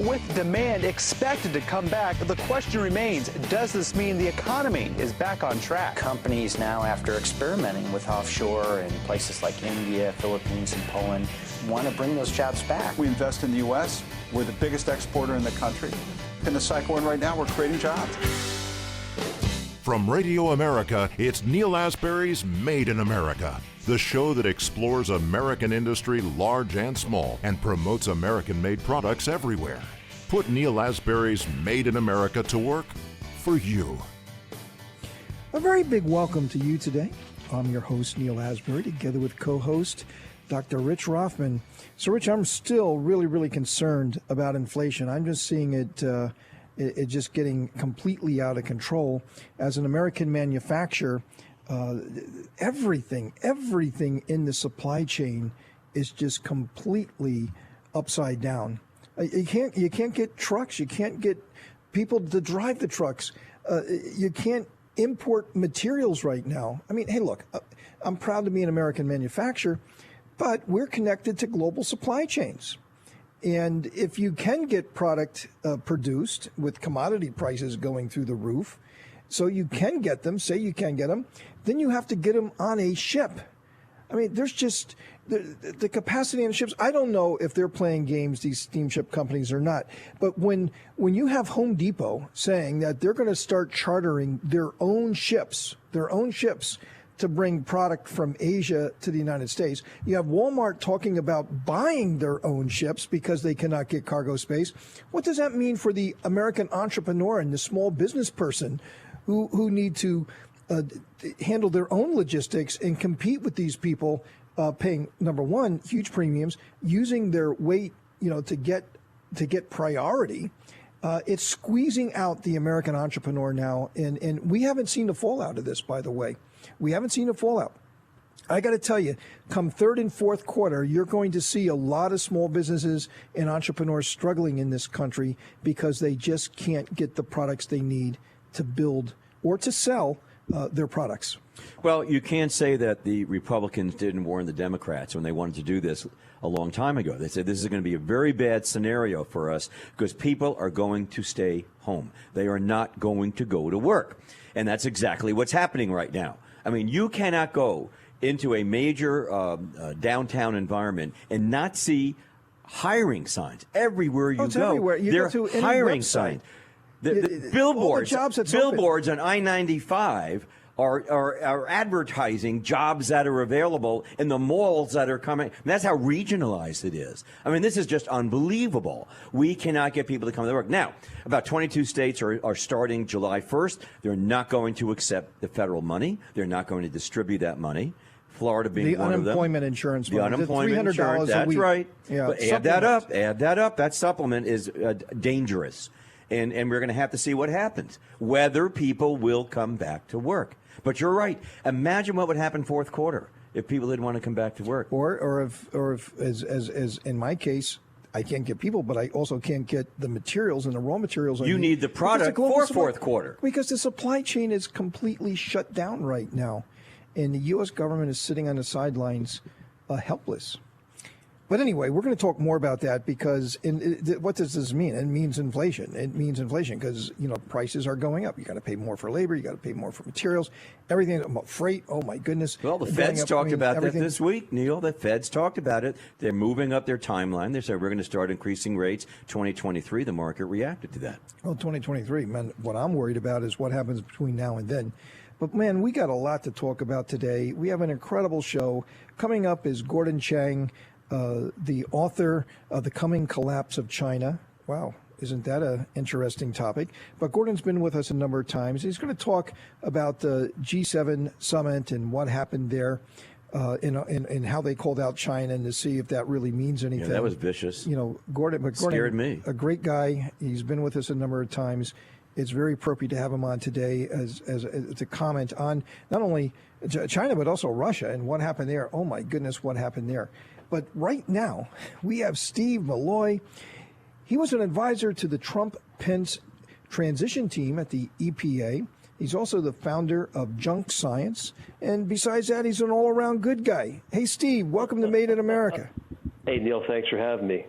with demand expected to come back, the question remains, does this mean the economy is back on track? Companies now, after experimenting with offshore in places like India, Philippines, and Poland, want to bring those jobs back. We invest in the U.S. We're the biggest exporter in the country. In the cycle we're in right now, we're creating jobs. From Radio America, it's Neil Asbury's Made in America, the show that explores American industry, large and small, and promotes American-made products everywhere. Put Neil Asbury's Made in America to work for you. A very big welcome to you today. I'm your host, Neil Asbury, together with co-host Dr. Rich Rothman. So, Rich, I'm still really concerned about inflation. I'm just seeing it just getting completely out of control. As an American manufacturer, everything in the supply chain is just completely upside down. You can't get trucks. You can't get people to drive the trucks. You can't import materials right now. I mean, hey, look, I'm proud to be an American manufacturer, but we're connected to global supply chains. And if you can get product produced with commodity prices going through the roof, so you can get them, say you can get them, then you have to get them on a ship. I mean, there's just the capacity on the ships. I don't know if they're playing games, these steamship companies, or not. But when you have Home Depot saying that they're going to start chartering their own ships to bring product from Asia to the United States. You have Walmart talking about buying their own ships because they cannot get cargo space. What does that mean for the American entrepreneur and the small business person who need to handle their own logistics and compete with these people, paying, number one, huge premiums, using their weight, to get priority? It's squeezing out the American entrepreneur now, and we haven't seen the fallout of this, by the way. We haven't seen a fallout. I got to tell you, come third and fourth quarter, you're going to see a lot of small businesses and entrepreneurs struggling in this country because they just can't get the products they need to build or to sell their products. Well, you can't say that the Republicans didn't warn the Democrats when they wanted to do this a long time ago. They said this is going to be a very bad scenario for us because people are going to stay home. They are not going to go to work. And that's exactly what's happening right now. I mean, you cannot go into a major downtown environment and not see hiring signs everywhere you go. Everywhere. There are hiring signs. The billboards on I-95 are advertising jobs that are available in the malls that are coming. And that's how regionalized it is. I mean, this is just unbelievable. We cannot get people to come to work. Now, about 22 states are starting July 1st. They're not going to accept the federal money. They're not going to distribute that money. Florida being one of them. The unemployment insurance money. The unemployment insurance, that's right. Yeah, but add that up. That supplement is dangerous. And we're going to have to see what happens, whether people will come back to work. But you're right. Imagine what would happen fourth quarter if people didn't want to come back to work. Or if as in my case, I can't get people, but I also can't get the materials and the raw materials. You need the product for fourth quarter. Because the supply chain is completely shut down right now. And the U.S. government is sitting on the sidelines helpless. But anyway, we're going to talk more about that because what does this mean? It means inflation. It means inflation because, prices are going up. You got to pay more for labor. You got to pay more for materials. Everything, freight. Oh, my goodness. Well, the Feds talked about that this week, Neil. The Feds talked about it. They're moving up their timeline. They said we're going to start increasing rates 2023. The market reacted to that. Well, 2023, man, what I'm worried about is what happens between now and then. But, man, we got a lot to talk about today. We have an incredible show. Coming up is Gordon Chang, the author of The Coming Collapse of China. Wow, isn't that an interesting topic? But Gordon's been with us a number of times. He's going to talk about the G7 summit and what happened there, and how they called out China and to see if that really means anything. Yeah, that was vicious. Gordon scared me. A great guy. He's been with us a number of times. It's very appropriate to have him on today as to comment on not only China, but also Russia and what happened there. Oh, my goodness, what happened there. But right now, we have Steve Milloy. He was an advisor to the Trump-Pence transition team at the EPA. He's also the founder of Junk Science. And besides that, he's an all-around good guy. Hey, Steve, welcome to Made in America. Hey, Neil, thanks for having me.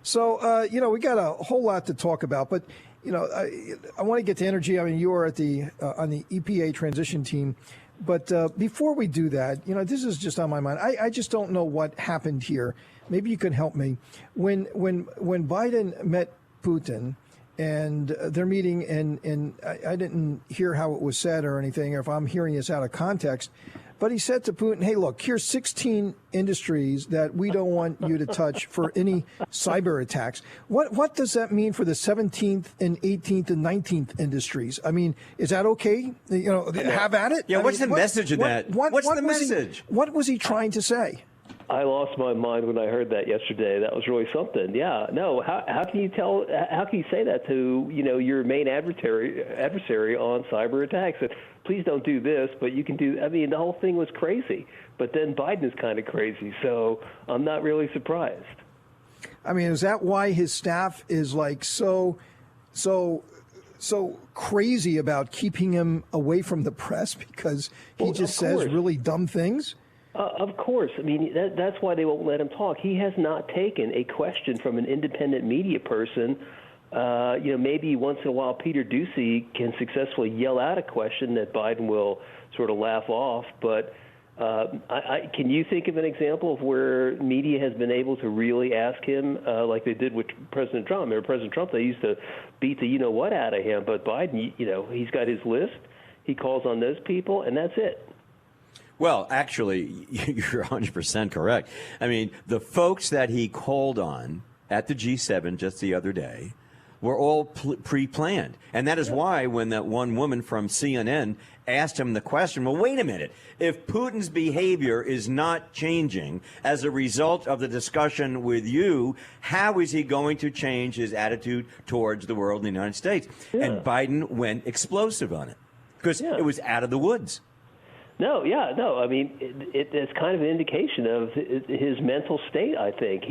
So, we got a whole lot to talk about, but, I want to get to energy. I mean, you are at on the EPA transition team. But before we do that, this is just on my mind. I just don't know what happened here. Maybe you can help me. When Biden met Putin and they're meeting, and I didn't hear how it was said or anything, or if I'm hearing this out of context, but he said to Putin, hey, look, here's 16 industries that we don't want you to touch for any cyber attacks. What does that mean for the 17th and 18th and 19th industries? I mean, is that okay? Have at it? Yeah, what's the message in that? What's the message? What was he trying to say? I lost my mind when I heard that yesterday. That was really something. Yeah, no. How can you tell? How can you say that to your main adversary on cyber attacks? That, please don't do this, but you can do. I mean, the whole thing was crazy. But then Biden is kind of crazy, so I'm not really surprised. I mean, is that why his staff is like so crazy about keeping him away from the press because he just says really dumb things? Of course. I mean, that's why they won't let him talk. He has not taken a question from an independent media person. Maybe once in a while Peter Doocy can successfully yell out a question that Biden will sort of laugh off. But can you think of an example of where media has been able to really ask him like they did with President Trump? Remember President Trump, they used to beat the you-know-what out of him. But Biden, he's got his list. He calls on those people, and that's it. Well, actually, you're 100% correct. I mean, the folks that he called on at the G7 just the other day were all pre-planned. And that is why when that one woman from CNN asked him the question, well, wait a minute, if Putin's behavior is not changing as a result of the discussion with you, how is he going to change his attitude towards the world in the United States? Yeah. And Biden went explosive on it because it was out of the woods. No. I mean, it's kind of an indication of his mental state, I think.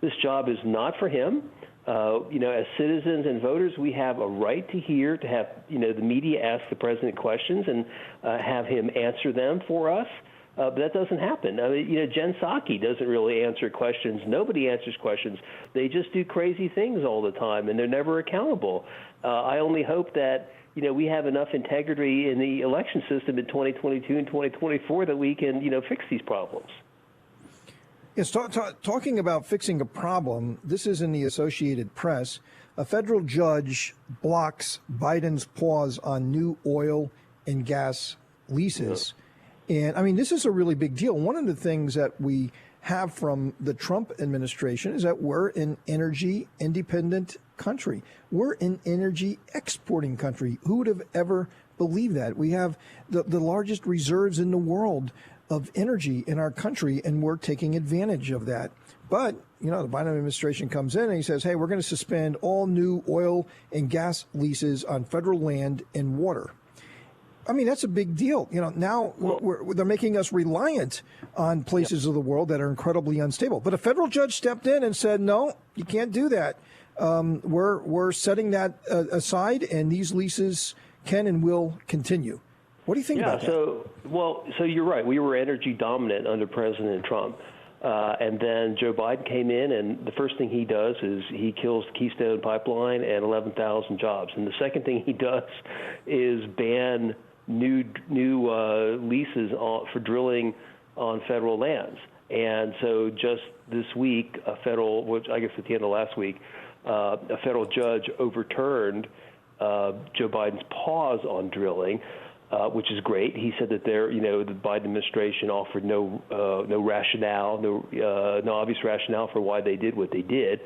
This job is not for him. As citizens and voters, we have a right to hear, to have, the media ask the president questions and have him answer them for us. But that doesn't happen. I mean, Jen Psaki doesn't really answer questions. Nobody answers questions. They just do crazy things all the time, and they're never accountable. I only hope that we have enough integrity in the election system in 2022 and 2024 that we can, fix these problems. Yes, talking about fixing a problem, this is in the Associated Press. A federal judge blocks Biden's pause on new oil and gas leases. Yeah. And, I mean, this is a really big deal. One of the things that we have from the Trump administration is that we're an energy independent country. We're an energy exporting country. Who would have ever believed that? We have the largest reserves in the world of energy in our country, and we're taking advantage of that. But, the Biden administration comes in and he says, hey, we're going to suspend all new oil and gas leases on federal land and water. I mean, that's a big deal. Now they're making us reliant on places of the world that are incredibly unstable. But a federal judge stepped in and said, no, you can't do that. We're setting that aside, and these leases can and will continue. What do you think about that? So you're right. We were energy dominant under President Trump. And then Joe Biden came in, and the first thing he does is he kills the Keystone Pipeline and 11,000 jobs. And the second thing he does is ban new leases for drilling on federal lands. And so just this week, which I guess at the end of last week, a federal judge overturned Joe Biden's pause on drilling, which is great. He said that the Biden administration offered no rationale, no obvious rationale for why they did what they did,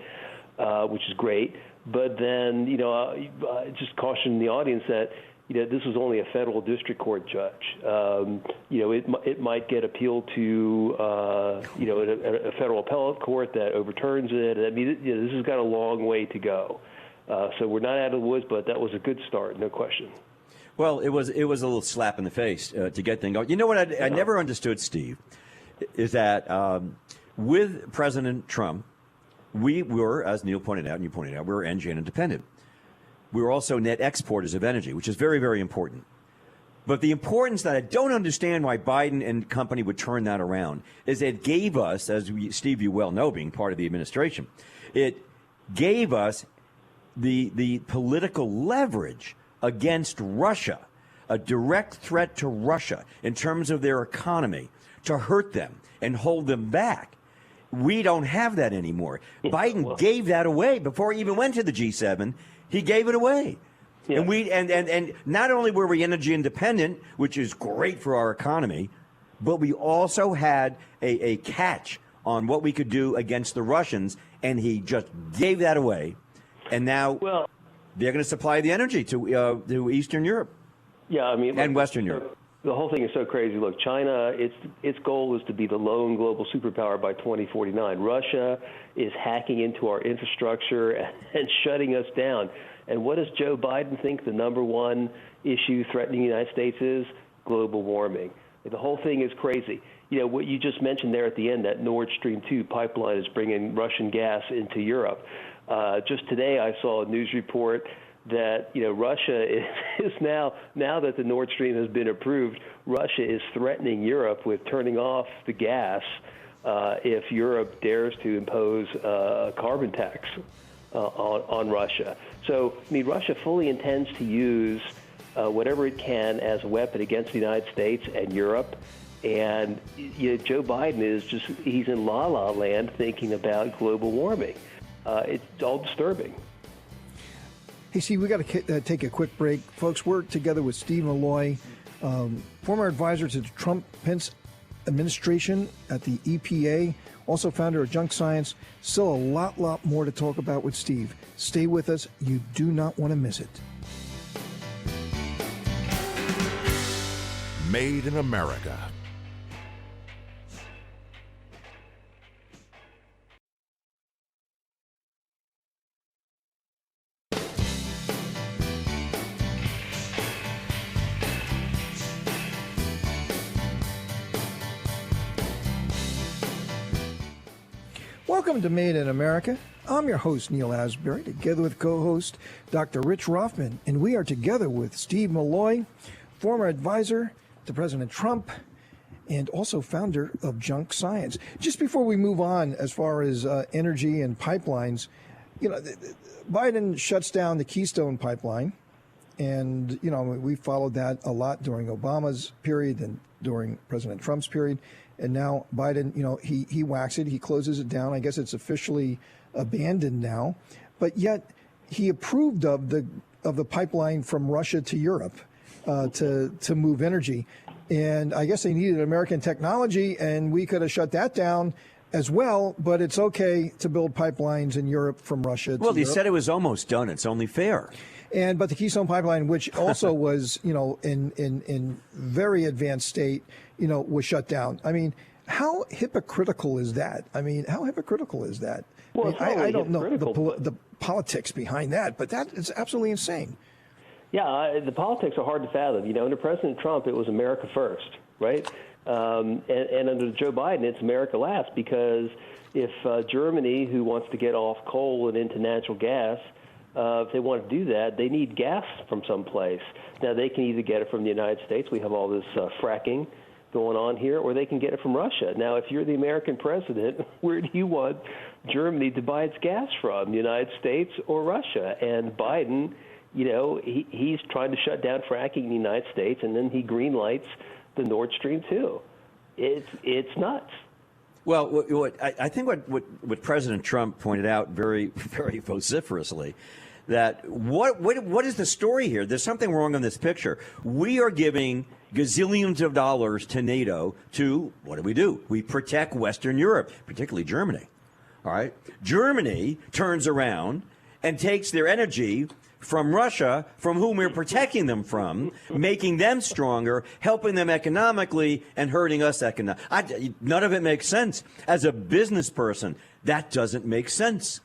which is great. But then, just caution the audience that this was only a federal district court judge. It might get appealed to a federal appellate court that overturns it. I mean, this has got a long way to go. So we're not out of the woods, but that was a good start, no question. Well, it was a little slap in the face to get things going. You know what I never understood, Steve, is that with President Trump, we were, as Neil pointed out and you pointed out, we were energy independent. We were also net exporters of energy, which is very, very important. But the importance that I don't understand why Biden and company would turn that around is it gave us, as Steve, you well know, being part of the administration, it gave us the political leverage against Russia, a direct threat to Russia in terms of their economy, to hurt them and hold them back. We don't have that anymore. Biden gave that away before he even went to the G7. He gave it away. Yeah. And not only were we energy independent, which is great for our economy, but we also had a catch on what we could do against the Russians, and he just gave that away. And now they're going to supply the energy to Eastern Europe. Yeah, I mean, and Western Europe. The whole thing is so crazy. Look, China, its goal is to be the lone global superpower by 2049. Russia is hacking into our infrastructure and shutting us down. And what does Joe Biden think the number one issue threatening the United States is? Global warming. The whole thing is crazy. You know, what you just mentioned there at the end, that Nord Stream 2 pipeline is bringing Russian gas into Europe. Just today I saw a news report that, you know, Russia is now that the Nord Stream has been approved, Russia is threatening Europe with turning off the gas if Europe dares to impose a carbon tax on Russia. So, I mean, Russia fully intends to use whatever it can as a weapon against the United States and Europe. And you know, Joe Biden he's in la-la land thinking about global warming. It's all disturbing. Hey, Steve, we got to take a quick break. Folks, we're together with Steve Milloy, former advisor to the Trump-Pence administration at the EPA, also founder of Junk Science. Still a lot more to talk about with Steve. Stay with us. You do not want to miss it. Made in America. Welcome to Made in America. I'm your host, Neil Asbury, together with co-host Dr. Rich Rothman, and we are together with Steve Milloy, former advisor to President Trump and also founder of Junk Science. Just before we move on, as far as energy and pipelines, you know, Biden shuts down the Keystone Pipeline, and, you know, we followed that a lot during Obama's period and during President Trump's period. And now Biden, you know, he whacks it, he closes it down. I guess it's officially abandoned now. But yet he approved of the pipeline from Russia to Europe to move energy. And I guess they needed American technology, and we could have shut that down as well. But it's okay to build pipelines in Europe from Russia to Europe. Well, he said it was almost done. It's only fair. But the Keystone Pipeline, which also was, you know, in very advanced state, you know, was shut down. I mean, how hypocritical is that? Well, I don't know the politics behind that, but that is absolutely insane. Yeah, the politics are hard to fathom. You know, under President Trump, it was America first, right? And under Joe Biden, it's America last, because if Germany, who wants to get off coal and into natural gas, if they want to do that, they need gas from someplace. Now, they can either get it from the United States. We have all this fracking going on here, or they can get it from Russia. Now, if you're the American president, where do you want Germany to buy its gas from, the United States or Russia? And Biden, you know, he's trying to shut down fracking in the United States, and then he greenlights the Nord Stream 2. It's nuts. Well, I think what President Trump pointed out very, very vociferously, that what is the story here? There's something wrong on this picture. We are giving gazillions of dollars to NATO to, what do? We protect Western Europe, particularly Germany. All right? Germany turns around and takes their energy from Russia, from whom we're protecting them from, making them stronger, helping them economically, and hurting us economically. None of it makes sense. As a business person, that doesn't make sense.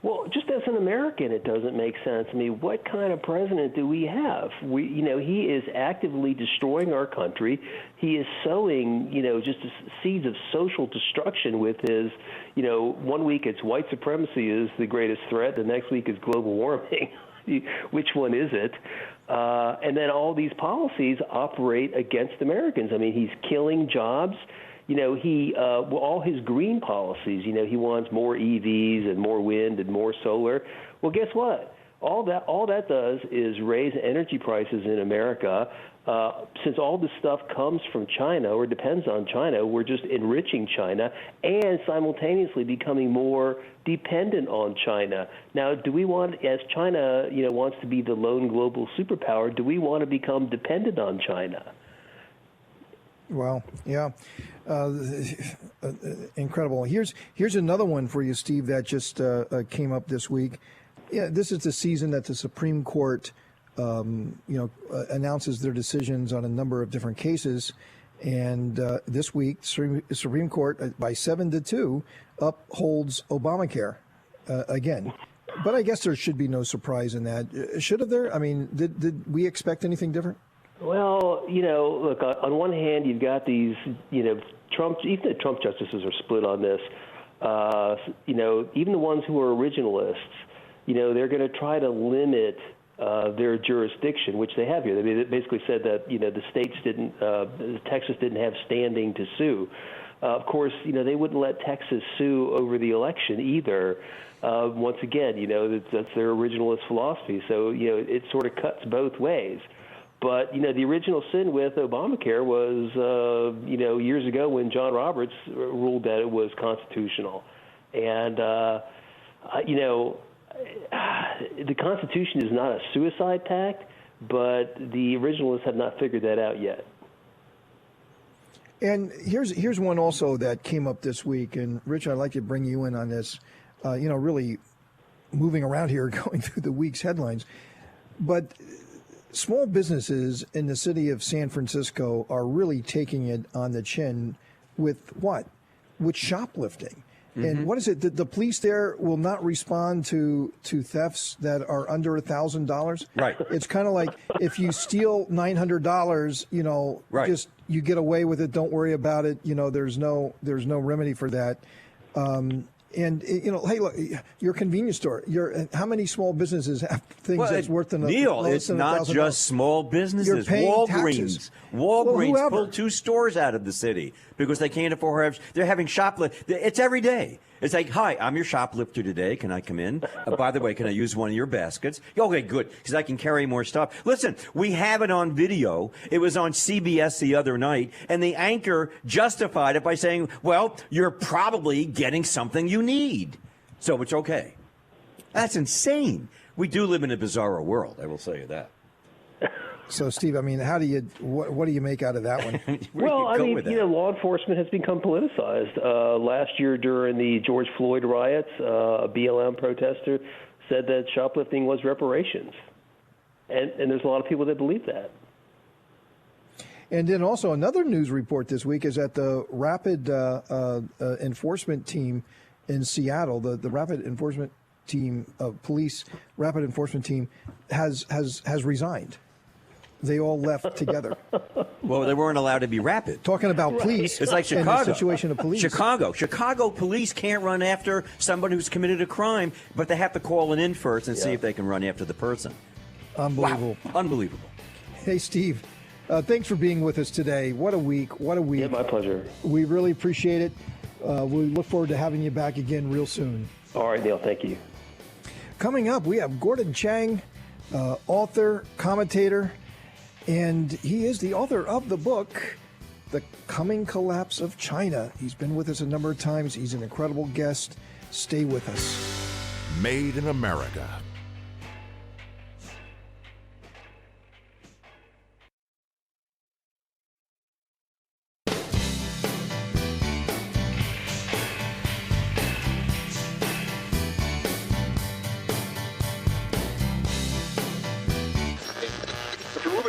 Well, just as an American, it doesn't make sense. I mean, what kind of president do we have? He is actively destroying our country. He is sowing, just seeds of social destruction with his, 1 week it's white supremacy is the greatest threat. The next week is global warming. Which one is it? And then all these policies operate against Americans. I mean, he's killing jobs. You know, all his green policies, you know, he wants more EVs and more wind and more solar. Well, guess what? All that does is raise energy prices in America. Since all this stuff comes from China or depends on China, we're just enriching China and simultaneously becoming more dependent on China. Now, do we want, as China, you know, wants to be the lone global superpower, do we want to become dependent on China? Well, yeah, incredible. Here's another one for you, Steve, that just came up this week. Yeah, this is the season that the Supreme Court, announces their decisions on a number of different cases, and this week, Supreme Court by 7-2 upholds Obamacare again. But I guess there should be no surprise in that. Should have there? I mean, did we expect anything different? Well, you know, look, on one hand, you've got these, you know, even the Trump justices are split on this. You know, even the ones who are originalists, you know, they're going to try to limit their jurisdiction, which they have here. They basically said that, you know, the states Texas didn't have standing to sue. Of course, you know, they wouldn't let Texas sue over the election either. Once again, you know, that's their originalist philosophy. So, you know, it sort of cuts both ways. But, you know, the original sin with Obamacare was, you know, years ago when John Roberts ruled that it was constitutional. And, you know, the Constitution is not a suicide pact, but the originalists have not figured that out yet. And here's one also that came up this week. And, Rich, I'd like to bring you in on this, you know, really moving around here, going through the week's headlines. But small businesses in the city of San Francisco are really taking it on the chin with what? With shoplifting. Mm-hmm. And what is it? The police there will not respond to thefts that are under $1,000. Right. It's kind of like if you steal $900, you know, right, just you get away with it. Don't worry about it. You know, there's no remedy for that. And, you know, hey, look, your convenience store, how many small businesses have things that's worth than Neil, it's not just small businesses. You're paying Walgreens. taxes. Walgreens pulled 2 stores out of the city because they can't afford. They're having shoplift. It's every day. It's like, hi, I'm your shoplifter today. Can I come in? By the way, can I use one of your baskets? Okay, good, because I can carry more stuff. Listen, we have it on video. It was on CBS the other night, and the anchor justified it by saying, well, you're probably getting something you need, so it's okay. That's insane. We do live in a bizarre world, I will say you that. So, Steve, I mean, what do you make out of that one? Well, I mean, you know, law enforcement has become politicized. Last year during the George Floyd riots, a BLM protester said that shoplifting was reparations. And there's a lot of people that believe that. And then also another news report this week is that the rapid enforcement team in Seattle, the rapid enforcement team of police, rapid enforcement team has resigned. They all left together. Well, they weren't allowed to be rapid. Talking about police. It's like Chicago. And the situation of police. Chicago police can't run after somebody who's committed a crime, but they have to call it in first and see if they can run after the person. Unbelievable. Wow. Unbelievable. Hey, Steve, thanks for being with us today. What a week. What a week. Yeah, my pleasure. We really appreciate it. We look forward to having you back again real soon. All right, Neil. Thank you. Coming up, we have Gordon Chang, author, commentator, and he is the author of the book, The Coming Collapse of China. He's been with us a number of times. He's an incredible guest. Stay with us. Made in America.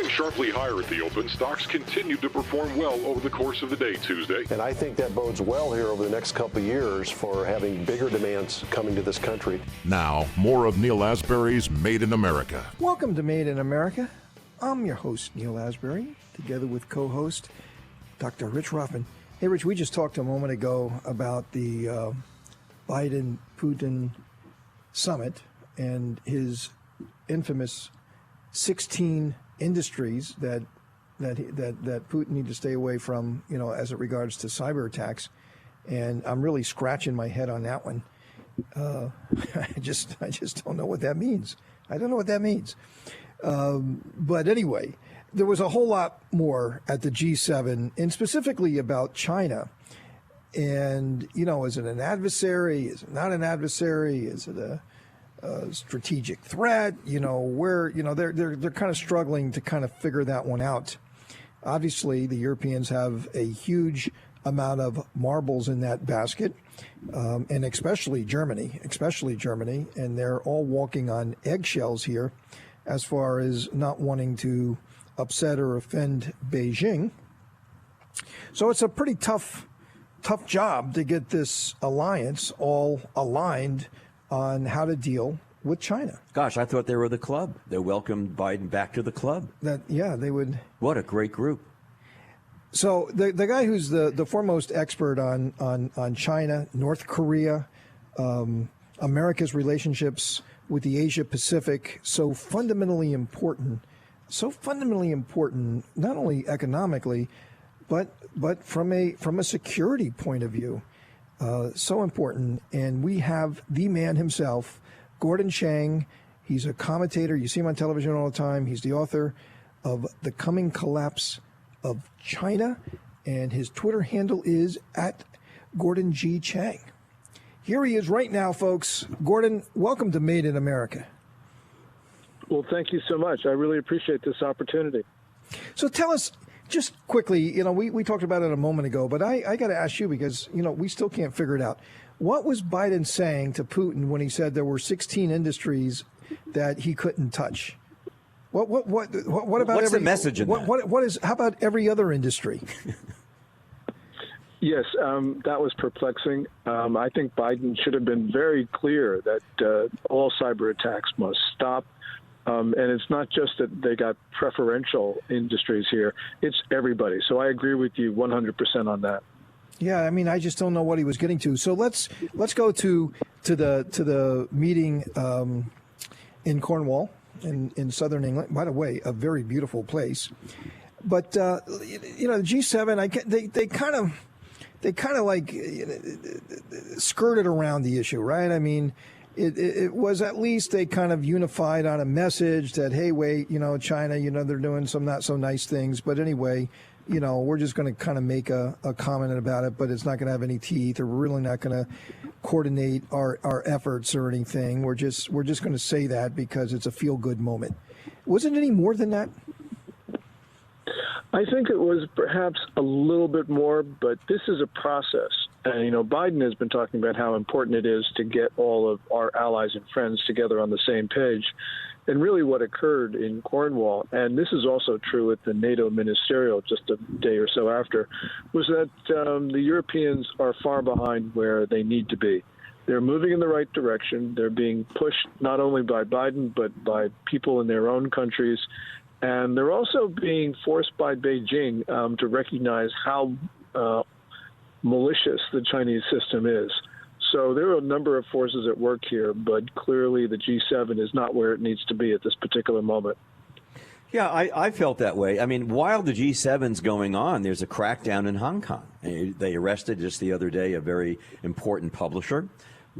Sharply higher at the open, stocks continued to perform well over the course of the day Tuesday. And I think that bodes well here over the next couple of years for having bigger demands coming to this country. Now, more of Neil Asbury's Made in America. Welcome to Made in America. I'm your host, Neil Asbury, together with co-host Dr. Rich Ruffin. Hey, Rich, we just talked a moment ago about the Biden-Putin summit and his infamous 16 industries that Putin needs to stay away from, as it regards to cyber attacks. And I'm really scratching my head on that one. I just don't know what that means. I don't know what that means. But anyway, there was a whole lot more at the G7, and specifically about China. And, is it an adversary? Is it not an adversary? Is it a strategic threat? They're kind of struggling to kind of figure that one out. Obviously, the Europeans have a huge amount of marbles in that basket, and especially Germany, and they're all walking on eggshells here as far as not wanting to upset or offend Beijing. So it's a pretty tough job to get this alliance all aligned on how to deal with China. Gosh, I thought they were the club. They welcomed Biden back to the club. They would. What a great group. So the guy who's the foremost expert on China, North Korea, America's relationships with the Asia Pacific, so fundamentally important, not only economically, but from a security point of view, so important. And we have the man himself, Gordon Chang. He's a commentator. You see him on television all the time. He's the author of The Coming Collapse of China, and his Twitter handle is @GordonG.Chang. Here he is right now, folks. Gordon, welcome to Made in America. Well, thank you so much. I really appreciate this opportunity. So tell us, just quickly, we talked about it a moment ago, but I got to ask you because, we still can't figure it out. What was Biden saying to Putin when he said there were 16 industries that he couldn't touch? What about what's the message in that? How about every other industry? Yes, that was perplexing. I think Biden should have been very clear that all cyber attacks must stop. And it's not just that they got preferential industries here; it's everybody. So I agree with you 100% on that. Yeah, I just don't know what he was getting to. So let's go to the meeting in Cornwall. In southern England, by the way, a very beautiful place. But the G7, they kind of like skirted around the issue, right? It was at least they kind of unified on a message that, hey, wait, China, they're doing some not so nice things, but anyway, we're just going to kind of make a comment about it, but it's not going to have any teeth, or we're really not going to coordinate our efforts or anything. We're just going to say that because it's a feel-good moment. Wasn't it any more than that? I think it was perhaps a little bit more, but this is a process. And, Biden has been talking about how important it is to get all of our allies and friends together on the same page. And really what occurred in Cornwall, and this is also true at the NATO ministerial just a day or so after, was that the Europeans are far behind where they need to be. They're moving in the right direction. They're being pushed not only by Biden, but by people in their own countries. And they're also being forced by Beijing to recognize how malicious the Chinese system is. So there are a number of forces at work here, but clearly the G7 is not where it needs to be at this particular moment. Yeah, I felt that way. While the G7's going on, there's a crackdown in Hong Kong. They arrested just the other day a very important publisher,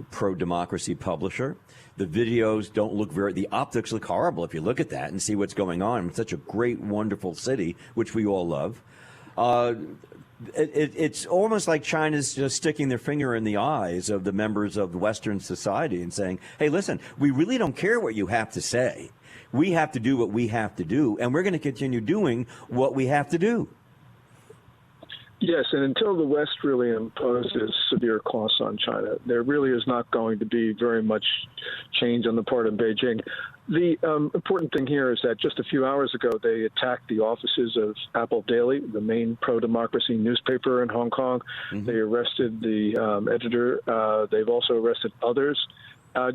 pro-democracy publisher. The videos don't look the optics look horrible if you look at that and see what's going on. It's such a great, wonderful city, which we all love. It's almost like China's just sticking their finger in the eyes of the members of Western society and saying, hey, listen, we really don't care what you have to say. We have to do what we have to do, and we're going to continue doing what we have to do. Yes, and until the West really imposes severe costs on China, there really is not going to be very much change on the part of Beijing. The important thing here is that just a few hours ago, they attacked the offices of Apple Daily, the main pro-democracy newspaper in Hong Kong. Mm-hmm. They arrested the editor. They've also arrested others.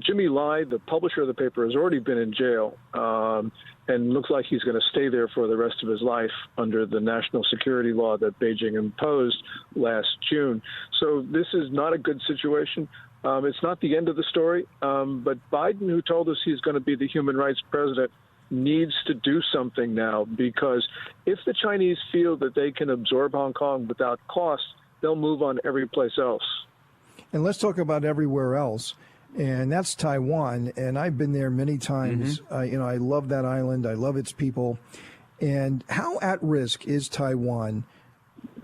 Jimmy Lai, the publisher of the paper, has already been in jail and looks like he's going to stay there for the rest of his life under the national security law that Beijing imposed last June. So this is not a good situation. It's not the end of the story, but Biden, who told us he's going to be the human rights president, needs to do something now, because if the Chinese feel that they can absorb Hong Kong without cost, they'll move on every place else. And let's talk about everywhere else, and that's Taiwan. And I've been there many times. I love that island. I love its people. And how at risk is Taiwan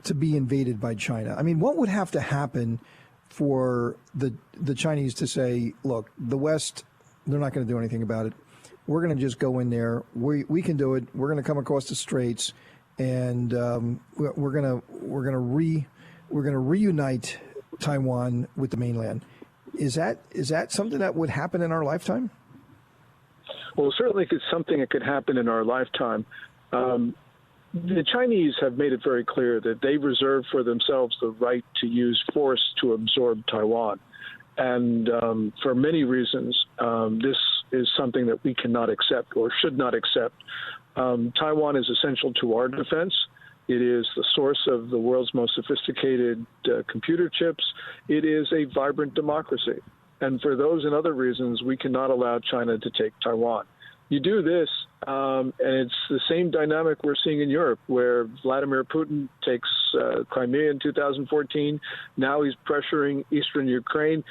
to be invaded by China? I mean, what would have to happen for the Chinese to say, look, the West, they're not going to do anything about it. We're going to just go in there. We can do it. We're going to come across the straits, and we're going to reunite Taiwan with the mainland. Is that something that would happen in our lifetime? Well, certainly it's something that could happen in our lifetime. The Chinese have made it very clear that they reserve for themselves the right to use force to absorb Taiwan. And for many reasons, this is something that we cannot accept or should not accept. Taiwan is essential to our defense. It is the source of the world's most sophisticated computer chips. It is a vibrant democracy. And for those and other reasons, we cannot allow China to take Taiwan. You do this, and it's the same dynamic we're seeing in Europe, where Vladimir Putin takes Crimea in 2014. Now he's pressuring eastern Ukraine.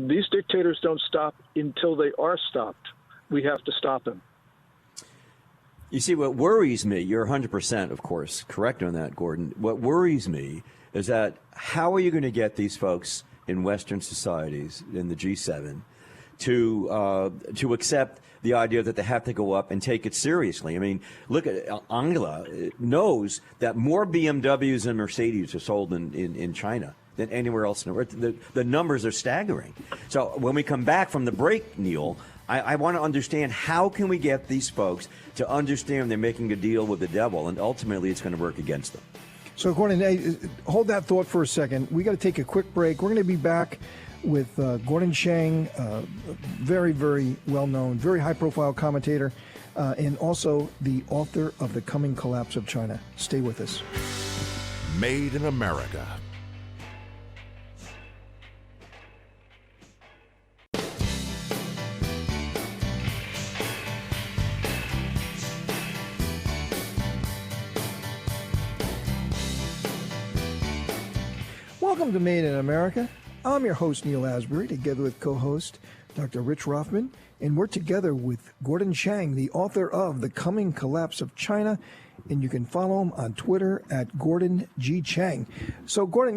These dictators don't stop until they are stopped. We have to stop them. You see, what worries me, you're 100%, of course, correct on that, Gordon. What worries me is that how are you going to get these folks in Western societies, in the G7, to accept the idea that they have to go up and take it seriously? I mean, look at Angela knows that more BMWs and Mercedes are sold in China than anywhere else in the world. The numbers are staggering. So when we come back from the break, Neil, I want to understand, how can we get these folks to understand they're making a deal with the devil, and ultimately it's going to work against them? So, Gordon, hold that thought for a second. We got to take a quick break. We're going to be back with Gordon Chang, very, very well-known, very high-profile commentator, and also the author of The Coming Collapse of China. Stay with us. Made in America. Welcome to Made in America. I'm your host, Neil Asbury, together with co-host Dr. Rich Rothman, and we're together with Gordon Chang, the author of The Coming Collapse of China, and you can follow him on Twitter at Gordon G. Chang. So, Gordon,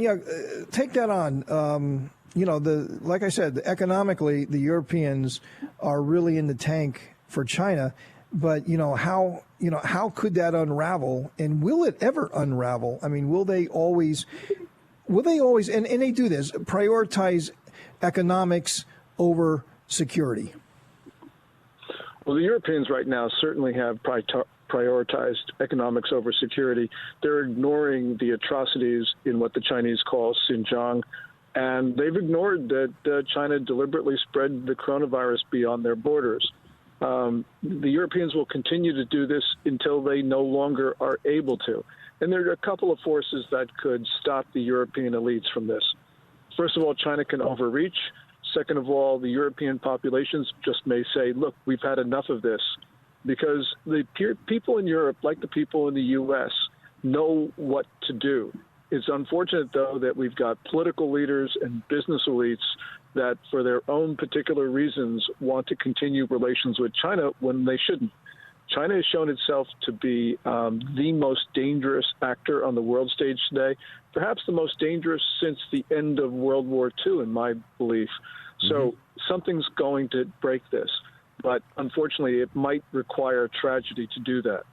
take that on. Like I said, economically, the Europeans are really in the tank for China, but how could that unravel, and will it ever unravel? I mean, will they always, and they do this, prioritize economics over security? Well, the Europeans right now certainly have prioritized economics over security. They're ignoring the atrocities in what the Chinese call Xinjiang, and they've ignored that China deliberately spread the coronavirus beyond their borders. The Europeans will continue to do this until they no longer are able to. And there are a couple of forces that could stop the European elites from this. First of all, China can overreach. Second of all, the European populations just may say, look, we've had enough of this, because the people in Europe, like the people in the U.S., know what to do. It's unfortunate, though, that we've got political leaders and business elites that, for their own particular reasons, want to continue relations with China when they shouldn't. China has shown itself to be the most dangerous actor on the world stage today, perhaps the most dangerous since the end of World War II, in my belief. So something's going to break this. But unfortunately, it might require tragedy to do that.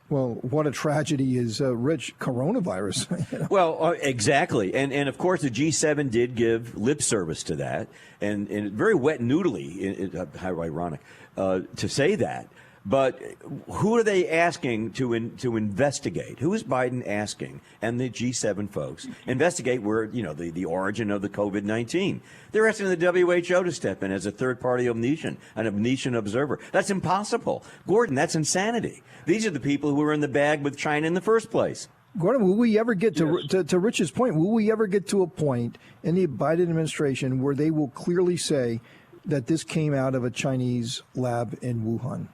Well, what a tragedy is, Rich, coronavirus. Well, exactly. And of course, the G7 did give lip service to that, and very wet noodly, how ironic, to say that. But who are they asking to investigate? Who is Biden asking, and the G7 folks, investigate where, the origin of the COVID-19? They're asking the WHO to step in as a third-party an omniscient observer. That's impossible. Gordon, that's insanity. These are the people who were in the bag with China in the first place. Gordon, will we ever get to Rich's point, will we ever get to a point in the Biden administration where they will clearly say that this came out of a Chinese lab in Wuhan?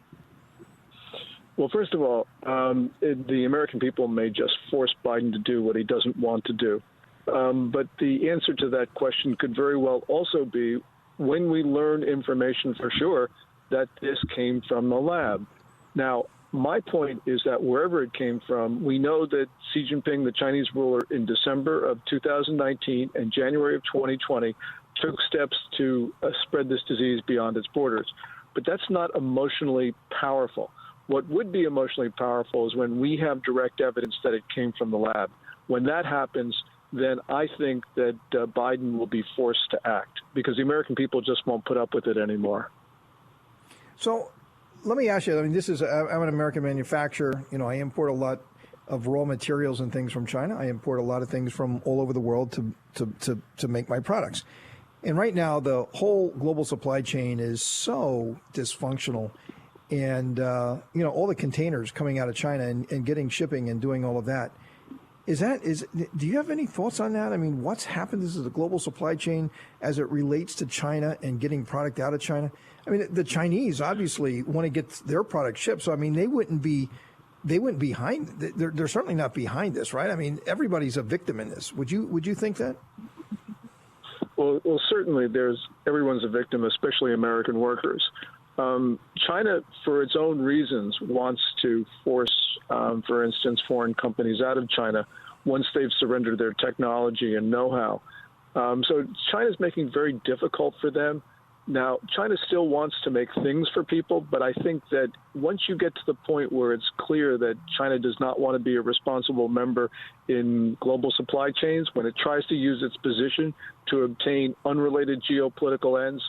Well, first of all, the American people may just force Biden to do what he doesn't want to do. But the answer to that question could very well also be when we learn information for sure that this came from the lab. Now, my point is that wherever it came from, we know that Xi Jinping, the Chinese ruler, in December of 2019 and January of 2020, took steps to spread this disease beyond its borders. But that's not emotionally powerful. What would be emotionally powerful is when we have direct evidence that it came from the lab. When that happens, then I think that Biden will be forced to act because the American people just won't put up with it anymore. So let me ask you, I'm an American manufacturer. I import a lot of raw materials and things from China. I import a lot of things from all over the world to make my products. And right now, the whole global supply chain is so dysfunctional. And, all the containers coming out of China and getting shipping and doing all of that. Do you have any thoughts on that? I mean, what's happened? This is the global supply chain as it relates to China and getting product out of China. I mean, the Chinese obviously want to get their product shipped. So, I mean, they wouldn't be behind. They're certainly not behind this, right? I mean, everybody's a victim in this. Would you think that? Well, certainly everyone's a victim, especially American workers. China, for its own reasons, wants to force, for instance, foreign companies out of China once they've surrendered their technology and know-how. So China's making it very difficult for them. Now, China still wants to make things for people, but I think that once you get to the point where it's clear that China does not want to be a responsible member in global supply chains, when it tries to use its position to obtain unrelated geopolitical ends,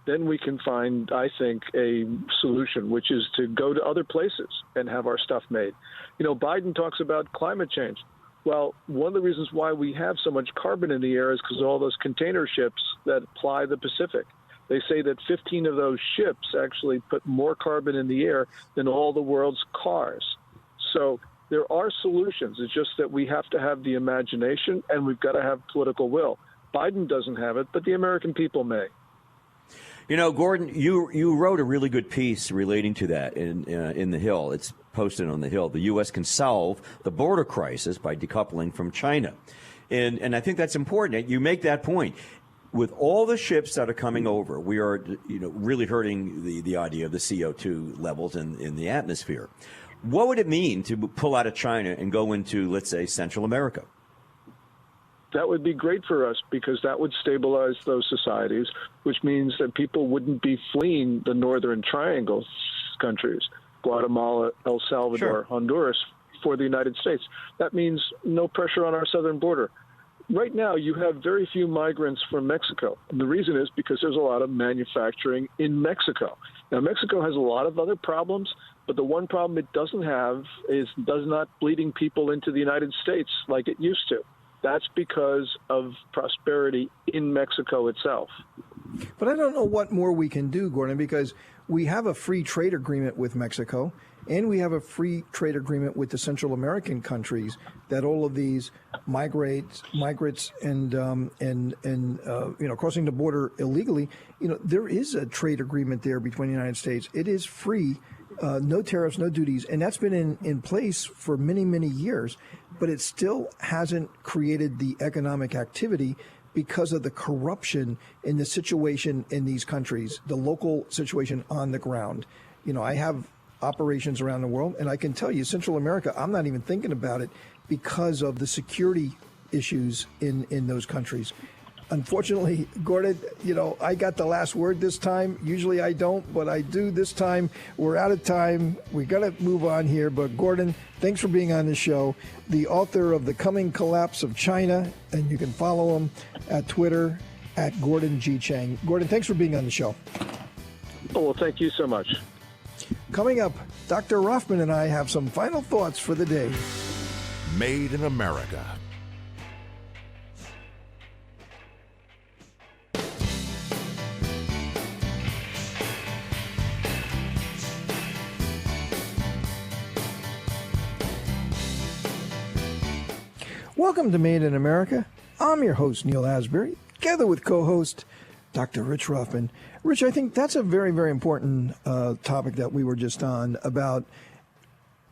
then we can find, I think, a solution, which is to go to other places and have our stuff made. Biden talks about climate change. Well, one of the reasons why we have so much carbon in the air is because of all those container ships that ply the Pacific. They say that 15 of those ships actually put more carbon in the air than all the world's cars. So there are solutions. It's just that we have to have the imagination and we've got to have political will. Biden doesn't have it, but the American people may. Gordon, you wrote a really good piece relating to that in The Hill. It's posted on The Hill. The U.S. can solve the border crisis by decoupling from China. And I think that's important. You make that point. With all the ships that are coming over, we are really hurting the idea of the CO2 levels in the atmosphere. What would it mean to pull out of China and go into, let's say, Central America? That would be great for us because that would stabilize those societies, which means that people wouldn't be fleeing the Northern Triangle countries, Guatemala, El Salvador, sure, Honduras, for the United States. That means no pressure on our southern border. Right now, you have very few migrants from Mexico. And the reason is because there's a lot of manufacturing in Mexico. Now, Mexico has a lot of other problems, but the one problem it doesn't have is does not bleeding people into the United States like it used to. That's because of prosperity in Mexico itself. But I don't know what more we can do, Gordon, because we have a free trade agreement with Mexico, and we have a free trade agreement with the Central American countries that all of these migrants and crossing the border illegally. There is a trade agreement there between the United States. It is free. No tariffs, no duties, and that's been in place for many, many years, but it still hasn't created the economic activity because of the corruption in the situation in these countries, the local situation on the ground. I have operations around the world, and I can tell you, Central America, I'm not even thinking about it because of the security issues in those countries. Unfortunately, Gordon, I got the last word this time. Usually I don't, but I do this time. We're out of time. We got to move on here. But Gordon, thanks for being on the show. The author of The Coming Collapse of China, and you can follow him at Twitter at Gordon G. Chang. Gordon, thanks for being on the show. Oh, well, thank you so much. Coming up, Dr. Rothman and I have some final thoughts for the day. Made in America. Welcome to Made in America. I'm your host, Neil Asbury, together with co-host Dr. Rich Rothman. Rich, I think that's a very, very important topic that we were just on about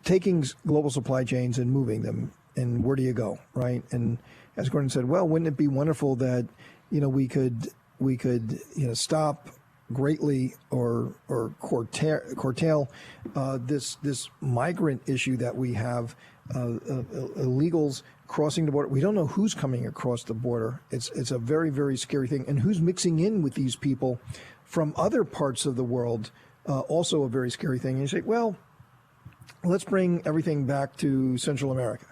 taking global supply chains and moving them, and where do you go, right? And as Gordon said, well, wouldn't it be wonderful that we could stop greatly or curtail this migrant issue that we have, illegals crossing the border. We don't know who's coming across the border. It's a very, very scary thing, and who's mixing in with these people from other parts of the world. Also a very scary thing. And you say, well, let's bring everything back to Central America.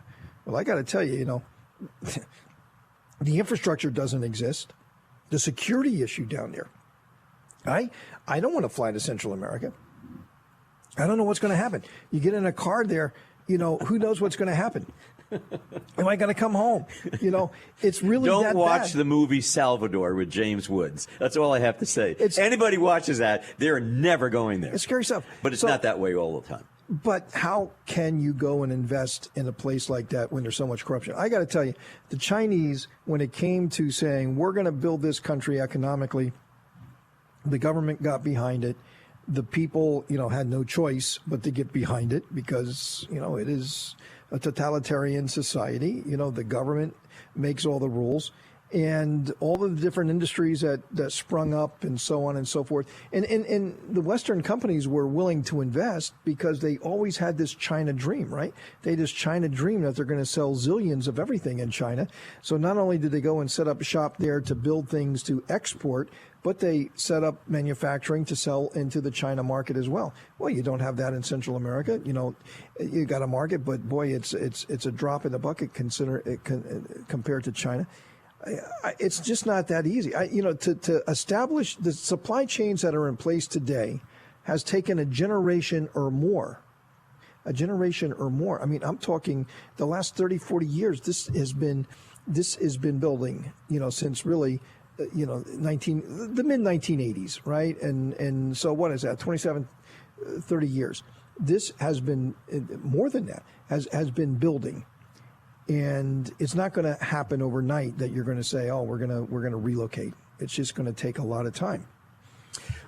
Well, I got to tell you, the infrastructure doesn't exist. The security issue down there. I don't want to fly to Central America. I don't know what's going to happen. You get in a car there, who knows what's going to happen? Am I going to come home? It's really Don't that watch bad. the movie Salvador with James Woods. That's all I have to say. Anybody watches that, they're never going there. It's scary stuff. But it's not that way all the time. But how can you go and invest in a place like that when there's so much corruption? I got to tell you, the Chinese, when it came to saying we're going to build this country economically, the government got behind it. The people, had no choice but to get behind it because, it is a totalitarian society. The government makes all the rules. And all of the different industries that sprung up and so on and so forth. And the Western companies were willing to invest because they always had this China dream, right? They had this China dream that they're going to sell zillions of everything in China. So not only did they go and set up shop there to build things to export, but they set up manufacturing to sell into the China market as well. Well, you don't have that in Central America. You got a market, but boy, it's a drop in the bucket compared to China. It's just not that easy. To establish the supply chains that are in place today has taken a generation or more. I mean, I'm talking the last 30, 40 years. This has been building, since really, the mid 1980s, right? And so what is that? 27, 30 years. This has been more than that, has been building. And it's not going to happen overnight that you're going to say, oh, we're going to relocate. It's just going to take a lot of time.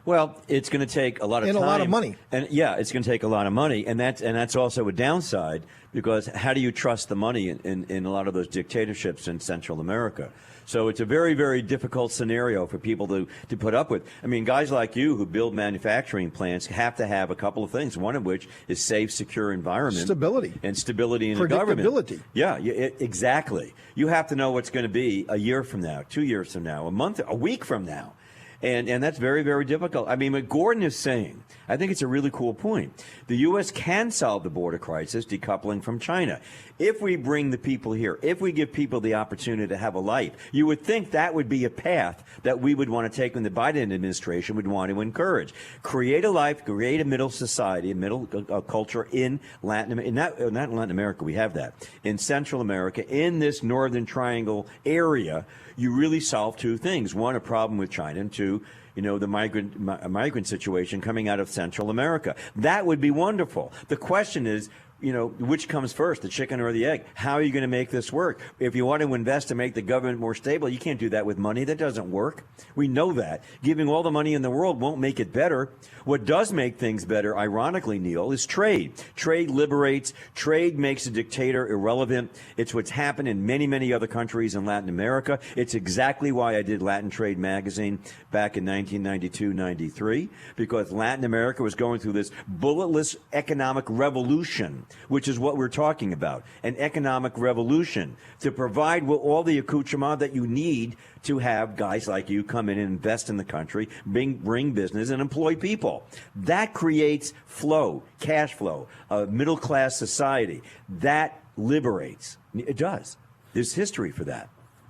Well, it's going to take a lot of time. And a lot of money. And yeah, it's going to take a lot of money. And that's also a downside because how do you trust the money in a lot of those dictatorships in Central America? So it's a very, very difficult scenario for people to put up with. I mean, guys like you who build manufacturing plants have to have a couple of things, one of which is safe, secure environment. Stability. And stability in the government. Predictability. Yeah, exactly. You have to know what's going to be a year from now, 2 years from now, a month, a week from now. And that's very, very difficult. I mean, what Gordon is saying, I think it's a really cool point. The U.S. can solve the border crisis, decoupling from China. If we bring the people here, if we give people the opportunity to have a life, you would think that would be a path that we would want to take and the Biden administration would want to encourage. Create a life, create a middle society, a middle culture in Latin America. Not in Latin America, we have that. In Central America, in this Northern Triangle area, you really solve two things. One, a problem with China, and two, the migrant situation coming out of Central America. That would be wonderful. The question is, which comes first, the chicken or the egg? How are you going to make this work? If you want to invest to make the government more stable, you can't do that with money. That doesn't work. We know that. Giving all the money in the world won't make it better. What does make things better, ironically, Neil, is trade. Trade liberates. Trade makes a dictator irrelevant. It's what's happened in many, many other countries in Latin America. It's exactly why I did Latin Trade magazine back in 1992-93, because Latin America was going through this bulletless economic revolution, which is what we're talking about, an economic revolution to provide all the accoutrement that you need to have guys like you come in and invest in the country, bring business and employ people. That creates flow, cash flow, a middle-class society. That liberates. It does. There's history for that.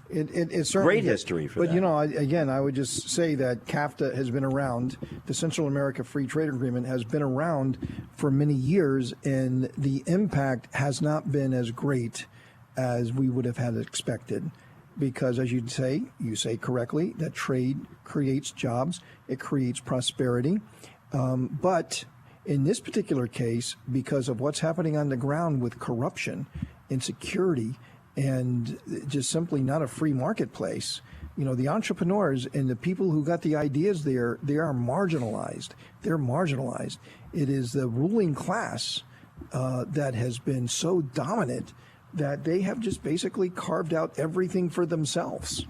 It's certainly great history for that. But, again, I would just say that CAFTA has been around. The Central America Free Trade Agreement has been around for many years, and the impact has not been as great as we would have had expected. Because, as you say correctly, that trade creates jobs, it creates prosperity. But in this particular case, because of what's happening on the ground with corruption, insecurity, and just simply not a free marketplace, the entrepreneurs and the people who got the ideas there, they are marginalized. They're marginalized. It is the ruling class that has been so dominant that they have just basically carved out everything for themselves.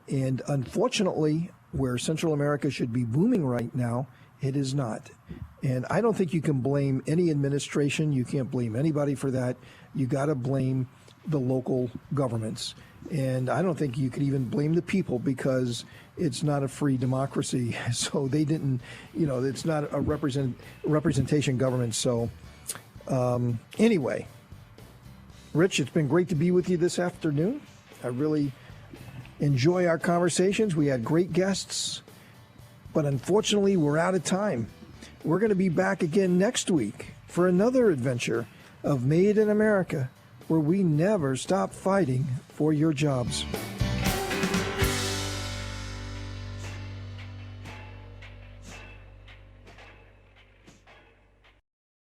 And unfortunately, where Central America should be booming right now, it is not. And I don't think you can blame any administration. You can't blame anybody for that. You got to blame the local governments. And I don't think you could even blame the people, because it's not a free democracy. So they didn't, it's not a representation government. So anyway, Rich, it's been great to be with you this afternoon. I really enjoy our conversations. We had great guests, but unfortunately we're out of time. We're going to be back again next week for another adventure of Made in America, where we never stop fighting for your jobs.